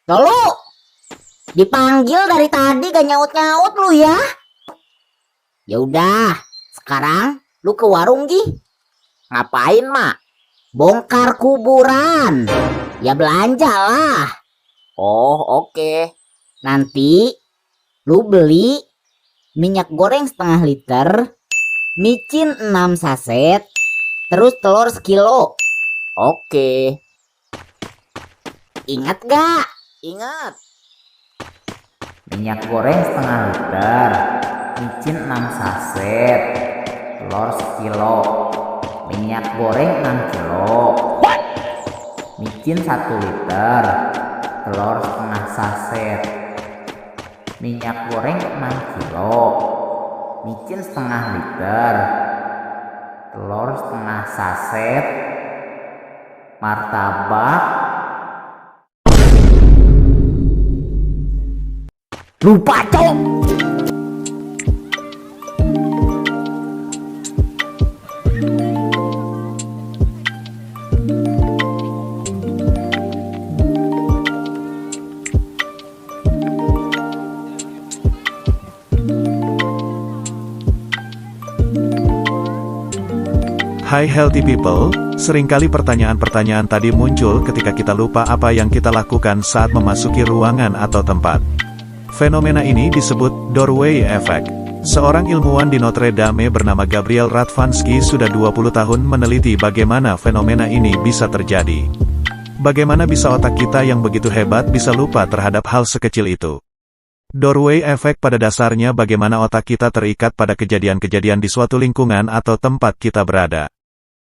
Lalu dipanggil dari tadi gak nyaut-nyaut lu ya? Ya udah, sekarang lu ke warung Gi. Ngapain, Mak? Bongkar kuburan. Ya belanja lah. Oh, oke. Nanti lu beli minyak goreng setengah liter, micin 6 saset, terus telur sekilo. Oke. Ingat gak? Ingat. Minyak goreng setengah liter, micin 6 saset, telur sekilo, minyak goreng 6 kilo, micin 1 liter, telur setengah saset, minyak goreng 6 kilo, micin setengah liter, telur setengah saset, martabak. Lupa, Cok. Hai healthy people, seringkali pertanyaan-pertanyaan tadi muncul ketika kita lupa apa yang kita lakukan saat memasuki ruangan atau tempat. Fenomena ini disebut doorway effect. Seorang ilmuwan di Notre Dame bernama Gabriel Radvansky sudah 20 tahun meneliti bagaimana fenomena ini bisa terjadi. Bagaimana bisa otak kita yang begitu hebat bisa lupa terhadap hal sekecil itu. Doorway effect pada dasarnya bagaimana otak kita terikat pada kejadian-kejadian di suatu lingkungan atau tempat kita berada.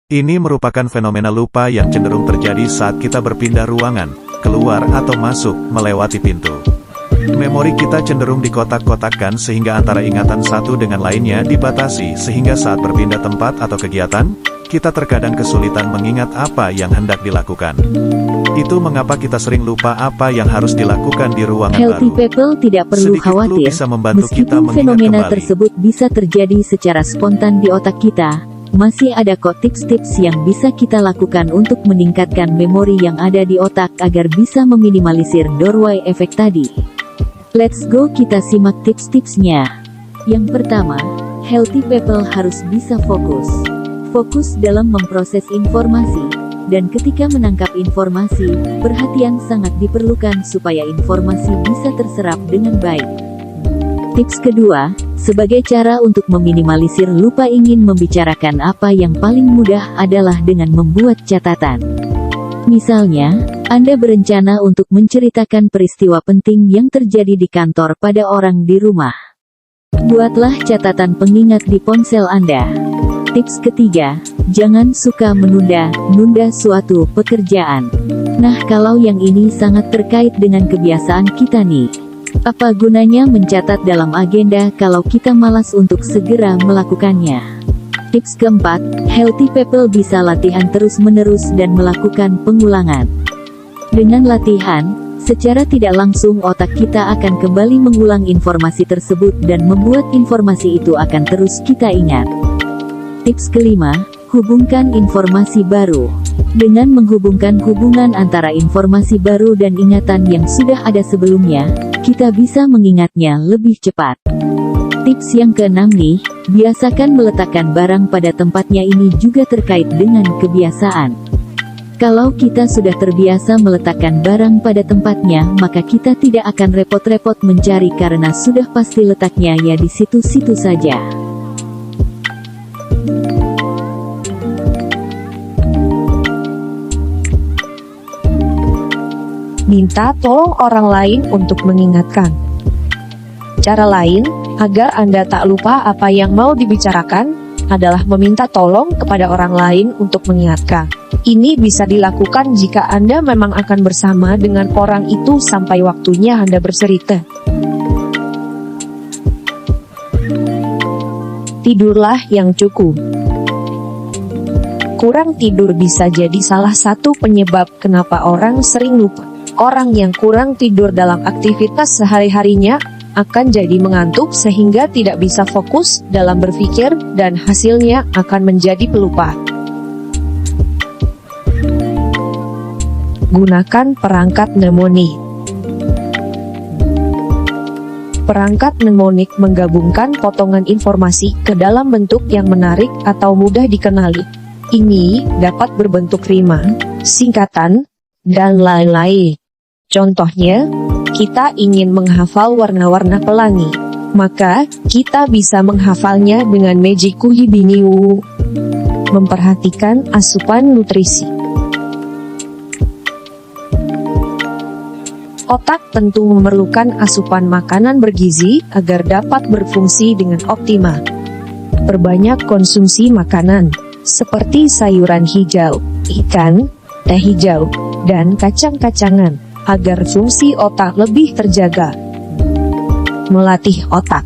Ini merupakan fenomena lupa yang cenderung terjadi saat kita berpindah ruangan, keluar atau masuk, melewati pintu. Memori kita cenderung dikotak-kotakkan sehingga antara ingatan satu dengan lainnya dibatasi sehingga saat berpindah tempat atau kegiatan, kita terkadang kesulitan mengingat apa yang hendak dilakukan. Itu mengapa kita sering lupa apa yang harus dilakukan di ruangan Healthy baru. people tidak perlu Sedikit khawatir, clue bisa membantu kita meskipun mengingat fenomena kembali. tersebut bisa terjadi secara spontan di otak kita, masih ada kok tips-tips yang bisa kita lakukan untuk meningkatkan memori yang ada di otak agar bisa meminimalisir doorway effect tadi. Let's go, kita simak tips-tipsnya. Yang pertama, healthy people harus bisa fokus. Fokus dalam memproses informasi. Dan ketika menangkap informasi, perhatian sangat diperlukan supaya informasi bisa terserap dengan baik. Tips kedua, sebagai cara untuk meminimalisir lupa ingin membicarakan apa yang paling mudah adalah dengan membuat catatan. Misalnya, Anda berencana untuk menceritakan peristiwa penting yang terjadi di kantor pada orang di rumah. Buatlah catatan pengingat di ponsel Anda. Tips ketiga, jangan suka menunda suatu pekerjaan. Nah, kalau yang ini sangat terkait dengan kebiasaan kita nih. Apa gunanya mencatat dalam agenda kalau kita malas untuk segera melakukannya? Tips keempat, healthy people bisa latihan terus-menerus dan melakukan pengulangan. Dengan latihan, secara tidak langsung otak kita akan kembali mengulang informasi tersebut dan membuat informasi itu akan terus kita ingat. Tips kelima, hubungkan informasi baru. Dengan menghubungkan hubungan antara informasi baru dan ingatan yang sudah ada sebelumnya, kita bisa mengingatnya lebih cepat. Tips yang keenam nih, biasakan meletakkan barang pada tempatnya, ini juga terkait dengan kebiasaan. Kalau kita sudah terbiasa meletakkan barang pada tempatnya, maka kita tidak akan repot-repot mencari karena sudah pasti letaknya ya di situ-situ saja. Minta tolong orang lain untuk mengingatkan. Cara lain, agar Anda tak lupa apa yang mau dibicarakan, adalah meminta tolong kepada orang lain untuk mengingatkan. Ini bisa dilakukan jika Anda memang akan bersama dengan orang itu sampai waktunya Anda bercerita. Tidurlah yang cukup. Kurang tidur bisa jadi salah satu penyebab kenapa orang sering lupa. Orang yang kurang tidur dalam aktivitas sehari-harinya akan jadi mengantuk sehingga tidak bisa fokus dalam berpikir dan hasilnya akan menjadi pelupa. Gunakan perangkat mnemoni. Perangkat mnemonik menggabungkan potongan informasi ke dalam bentuk yang menarik atau mudah dikenali. Ini dapat berbentuk rima, singkatan, dan lain-lain. Contohnya, kita ingin menghafal warna-warna pelangi, maka kita bisa menghafalnya dengan Mejiku Hibiniu. Memperhatikan asupan nutrisi. Otak tentu memerlukan asupan makanan bergizi agar dapat berfungsi dengan optimal. Perbanyak konsumsi makanan, seperti sayuran hijau, ikan, teh hijau, dan kacang-kacangan, agar fungsi otak lebih terjaga. Melatih otak.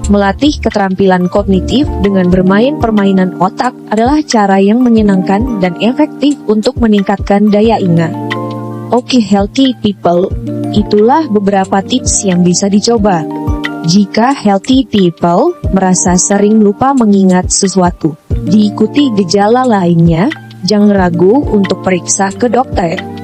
Melatih keterampilan kognitif dengan bermain permainan otak adalah cara yang menyenangkan dan efektif untuk meningkatkan daya ingat. Oke, healthy people, itulah beberapa tips yang bisa dicoba. Jika healthy people merasa sering lupa mengingat sesuatu, diikuti gejala lainnya, jangan ragu untuk periksa ke dokter.